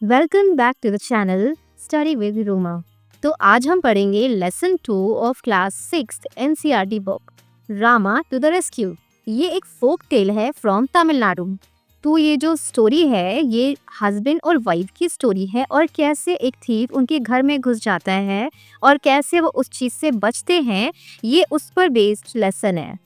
Welcome back to the channel study with Roma. तो आज हम पढ़ेंगे lesson 2 of class 6 NCERT book Rama to the rescue. ये एक फोक टेल है फ्रॉम तमिलनाडु। तो ये जो स्टोरी है ये हस्बैंड और वाइफ की स्टोरी है और कैसे एक थीफ उनके घर में घुस जाता है और कैसे वो उस चीज से बचते हैं, ये उस पर बेस्ड लेसन है।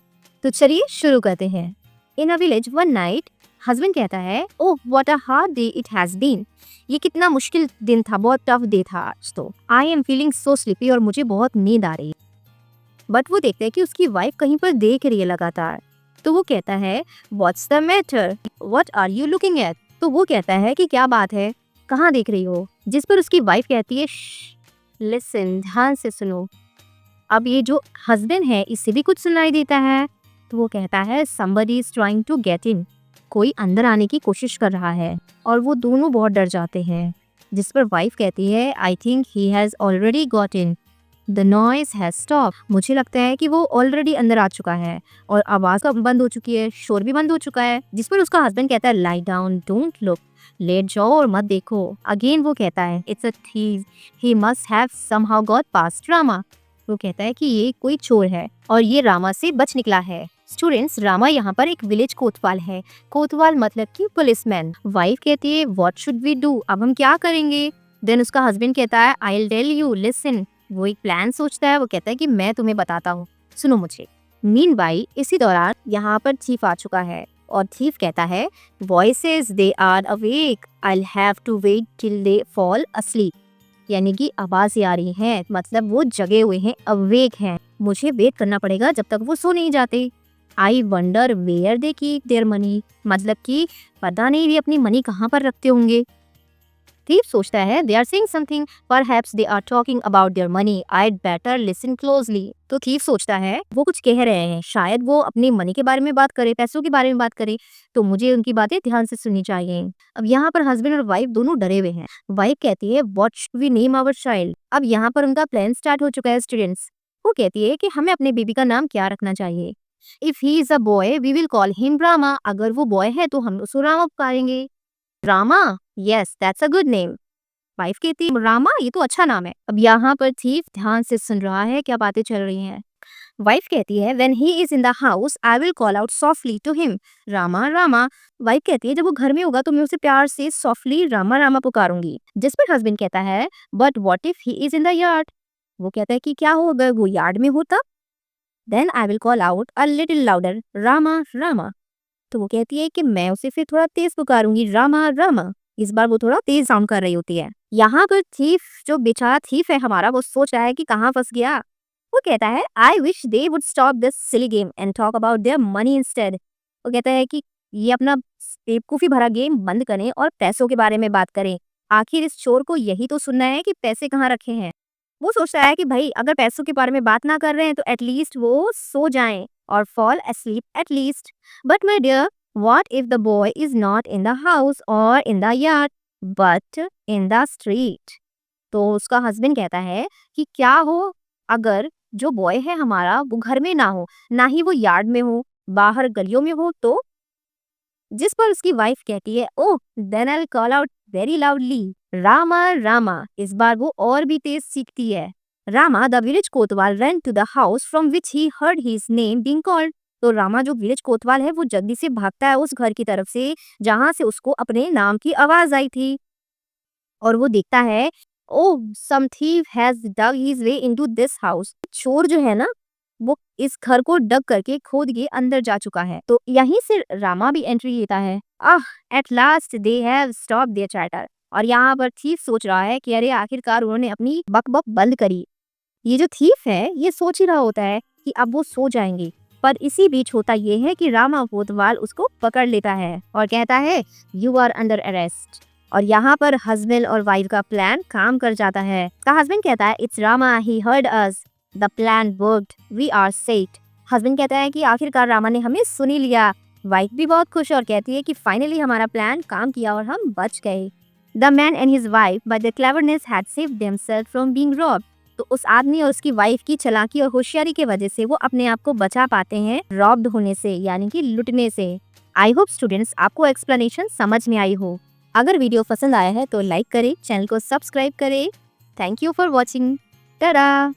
तो चलिए शुरू करते हैं। In a village one night, husband कहता है, oh what a hard day it has been. ये कितना मुश्किल दिन था, बहुत टफ डे था आज तो। I am feeling so sleepy और मुझे बहुत नींद आ रही है। बट वो देखता है कि उसकी वाइफ कहीं पर देख रही है लगातार। तो वो कहता है, what's the matter, what are you looking at. तो वो कहता है कि क्या बात है, कहाँ देख रही हो। जिस पर उसकी वाइफ कहती है, लिसन, ध्यान से सुनो। अब ये जो हस्बैंड है इससे भी कुछ सुनाई देता है। तो वो कहता है, somebody is trying to get in, कोई अंदर आने की कोशिश कर रहा है। और वो दोनों बहुत डर जाते हैं। जिस पर वाइफ कहती है, I think he has already got in, the noise has stop. मुझे लगता है कि वो ऑलरेडी अंदर आ चुका है और आवाज का बंद हो चुकी है, शोर भी बंद हो चुका है। जिस पर उसका हस्बैंड कहता है, लाई डाउन, डोंट लुक, लेट जाओ और मत देखो। अगेन वो कहता है, it's a thief, he must have somehow got past Rama. वो कहता है कि ये कोई चोर है और ये रामा से बच निकला है। स्टूडेंट्स, रामा यहाँ पर एक विलेज कोतवाल है। कोतवाल मतलब कि पुलिसमैन। वाइफ कहती है, व्हाट शुड वी डू, अब हम क्या करेंगे। देन उसका हस्बैंड कहता है, I will tell you, listen. वो एक प्लान सोचता है। वो कहता है कि मैं तुम्हें बताता हूँ, सुनो मुझे। मीनवाइल इसी दौरान यहाँ पर थीफ आ चुका है और थीफ कहता है, voices they are awake, I will have to wait till they fall asleep. यानी कि आवाज़ें आ रही हैं, मतलब वो जगे हुए हैं, अवेक हैं। मुझे वेट करना पड़ेगा जब तक वो सो नहीं जाते। I wonder where they keep their money, मतलब कि पता नहीं भी अपनी मनी कहाँ पर रखते होंगे। थीफ सोचता है, they are saying something, perhaps they are talking about their money, I'd better listen closely. तो थीफ सोचता है वो कुछ कह रहे हैं, शायद वो अपनी मनी के बारे में बात करे, पैसों के बारे में बात करे, तो मुझे उनकी बातें ध्यान से सुननी चाहिए। अब यहाँ पर हस्बैंड और वाइफ दोनों डरे हुए हैं। वाइफ कहती है, what should we name our child. अब यहाँ पर उनका प्लान स्टार्ट हो चुका है स्टूडेंट्स। वो कहती है कि हमें अपने बेबी का नाम क्या रखना चाहिए। If he is a boy we will call him Rama, अगर वो बॉय है तो हम उसको रामा पुकारेंगे। Rama, yes that's a good name. Wife कहती है, रामा ये तो अच्छा नाम है। अब यहाँ पर थीफ ध्यान से सुन रहा है क्या बातें चल रही हैं। वाइफ कहती है, when he is in the house I will call out softly to him, Rama Rama. Wife कहती है, जब वो घर में होगा तो मैं उसे प्यार से सॉफ्टली रामा रामा पुकारूंगी। जिस पर हस्बैंड कहता है, but what if he is in the yard. वो कहता है कि क्या हो अगर वो यार्ड में हो तब। Then I will call out a little louder, Rama Rama. तो वो कहती है कि मैं उसे फिर थोड़ा तेज पुकारूंगी, रामा रामा। इस बार वो थोड़ा तेज साउंड कर रही होती है। यहाँ पर थीफ, जो बेचारा थीफ है हमारा, वो सोच रहा है कि कहाँ फंस गया। वो कहता है, I wish they would stop this silly game and talk about their money instead. वो कहता है कि ये अपना बेवकूफी भरा गेम बंद करें और पैसों के बारे में बात करें। आखिर इस चोर को यही तो सुनना है कि पैसे कहाँ रखे हैं। वो सोचता है कि भाई अगर पैसों के बारे में बात ना कर रहे हैं तो एटलीस्ट वो सो जाएं और fall asleep at least. But my dear, what if the boy is not in the house or in the yard, but in the street? तो उसका हस्बैंड कहता है कि क्या हो अगर जो बॉय है हमारा वो घर में ना हो, ना ही वो यार्ड में हो, बाहर गलियों में हो तो। जिस पर उसकी वाइफ कहती है, oh then I will call out very loudly, Rama Rama. इस बार वो और भी तेज सीखती है। रामा द विलेज कोतवाल ran to the house from which he heard his name being called. तो रामा जो विलेज कोतवाल है वो जल्दी से भागता है उस घर की तरफ से जहां से उसको अपने नाम की आवाज आई थी। और वो देखता है, oh some thief has dug his way into this house. चोर जो है ना, वो इस घर को डग करके खोद के अंदर जा चुका है। तो यहीं से रामा भी एंट्री लेता है। Ah at last they have stop their chatter. और यहाँ पर थीफ सोच रहा है कि अरे आखिरकार उन्होंने अपनी बक बंद करी। ये जो थीफ है ये सोच ही रहा होता है कि अब वो सो जाएंगे, पर इसी बीच होता ये है कि रामा कोतवाल उसको पकड़ लेता है और कहता है, यू आर अंडर अरेस्ट। और यहाँ पर हस्बैंड और वाइफ का प्लान काम कर जाता है। हस्बैंड कहता है, it's Rama, he heard us, the plan worked, we are safe. Husband कहता है कि आखिरकार रामा ने हमें सुन ही लिया। वाइफ भी बहुत खुश और कहती है कि फाइनली हमारा प्लान काम किया और हम बच गए। The man and his wife by the cleverness had saved themselves from being robbed. तो उस आदमी और उसकी वाइफ की चालाकी और होशियारी की वजह से वो अपने आप को बचा पाते हैं रॉब्ड होने से, यानी कि लुटने से। आई होप स्टूडेंट्स आपको एक्सप्लेनेशन समझ में आई हो। अगर वीडियो पसंद आया है तो लाइक करें, चैनल को सब्सक्राइब करें। Thank you for watching. Tata.